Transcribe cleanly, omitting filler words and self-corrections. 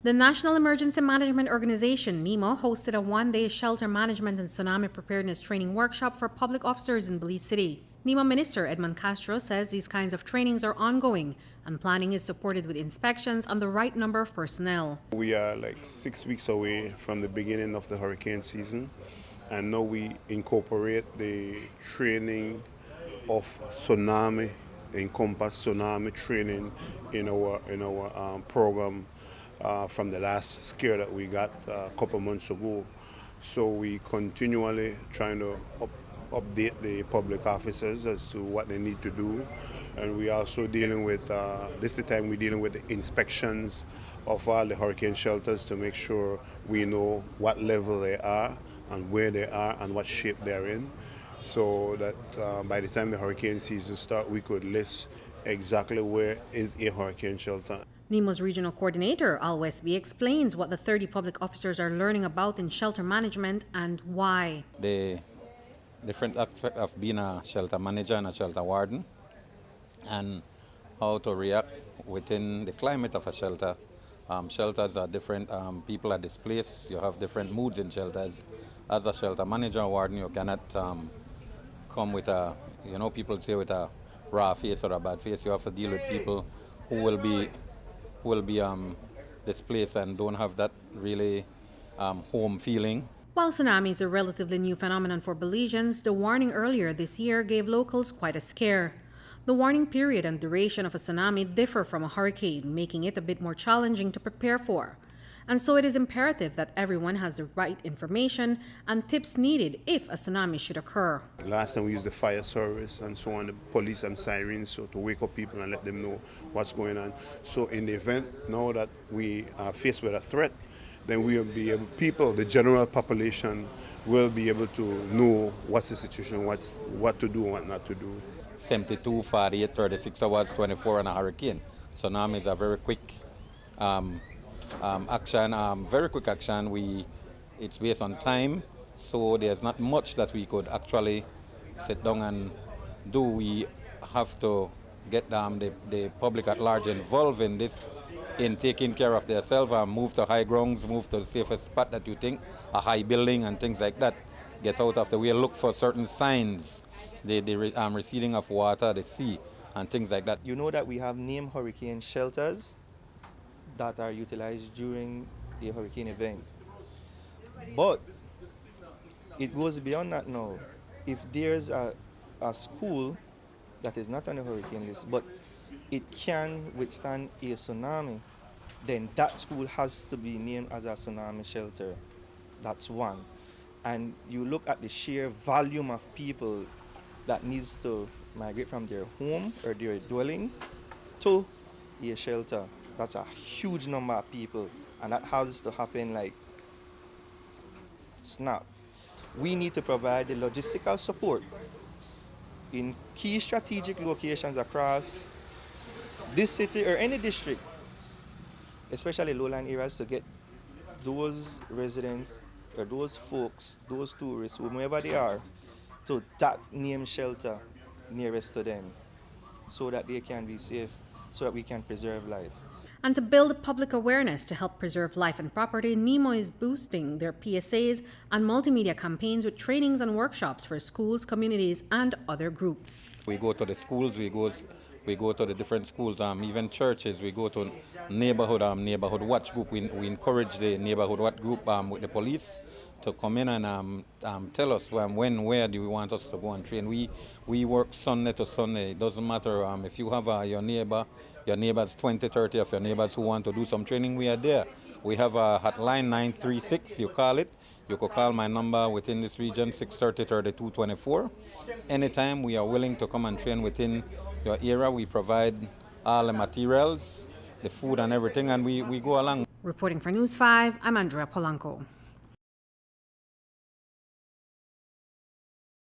The National Emergency Management Organization, NEMO, hosted a one-day shelter management and tsunami preparedness training workshop for public officers in Belize City. NEMO Minister Edmond Castro says these kinds of trainings are ongoing and planning is supported with inspections on the right number of personnel. We are like 6 weeks away from the beginning of the hurricane season, and now we incorporate the training of tsunami, encompass tsunami training in our program from the last scare that we got a couple months ago. So we continually trying to update the public officers as to what they need to do, and we also dealing with this is the time we're dealing with the inspections of all the hurricane shelters to make sure we know what level they are and where they are and what shape they're in, so that by the time the hurricane season starts, we could list exactly where is a hurricane shelter. NEMO's regional coordinator, Al Westby, explains what the 30 public officers are learning about in shelter management and why. The different aspect of being a shelter manager and a shelter warden, and how to react within the climate of a shelter. Shelters are different, people are displaced, you have different moods in shelters. As a shelter manager or warden, you cannot come with a, people say with a raw face or a bad face. You have to deal with people who will be displaced and don't have that really home feeling. While tsunami is a relatively new phenomenon for Belizeans, the warning earlier this year gave locals quite a scare. The warning period and duration of a tsunami differ from a hurricane, making it a bit more challenging to prepare for. And so it is imperative that everyone has the right information and tips needed if a tsunami should occur. Last time we used the fire service and so on, the police and sirens, so to wake up people and let them know what's going on. So in the event now that we are faced with a threat, then we will be able, people, the general population, will be able to know what's the situation, what to do and what not to do. 72, 48, 36 hours, 24 on a hurricane. Tsunami is a very quick action, very quick action. It's based on time, so there's not much that we could actually sit down and do. We have to get the public at large involved in this, in taking care of themselves, move to high grounds, move to the safest spot that you think, a high building and things like that. Get out of the way, look for certain signs, the receding of water, the sea, and things like that. You know that we have named hurricane shelters that are utilized during the hurricane event. But it goes beyond that now. If there's a school that is not on the hurricane list, but it can withstand a tsunami, then that school has to be named as a tsunami shelter. That's one. And you look at the sheer volume of people that needs to migrate from their home or their dwelling to a shelter. That's a huge number of people, and that has to happen like snap. We need to provide the logistical support in key strategic locations across this city or any district, especially lowland areas, to get those residents or those folks, those tourists, whomever they are, to that named shelter nearest to them so that they can be safe, so that we can preserve life. And to build public awareness to help preserve life and property, NEMO is boosting their PSAs and multimedia campaigns with trainings and workshops for schools, communities, and other groups. We go to the schools, we go to the different schools, even churches. We go to neighborhood watch group. We encourage the neighborhood watch group with the police to come in and tell us when, where do we want us to go and train. We work Sunday to Sunday. It doesn't matter if you have your neighbors, 20, 30 of your neighbors who want to do some training, we are there. We have a hotline 936, you call it. You could call my number within this region, 630-3224. Anytime we are willing to come and train within your area. We provide all the materials, the food and everything, and we go along. Reporting for News 5, I'm Andrea Polanco.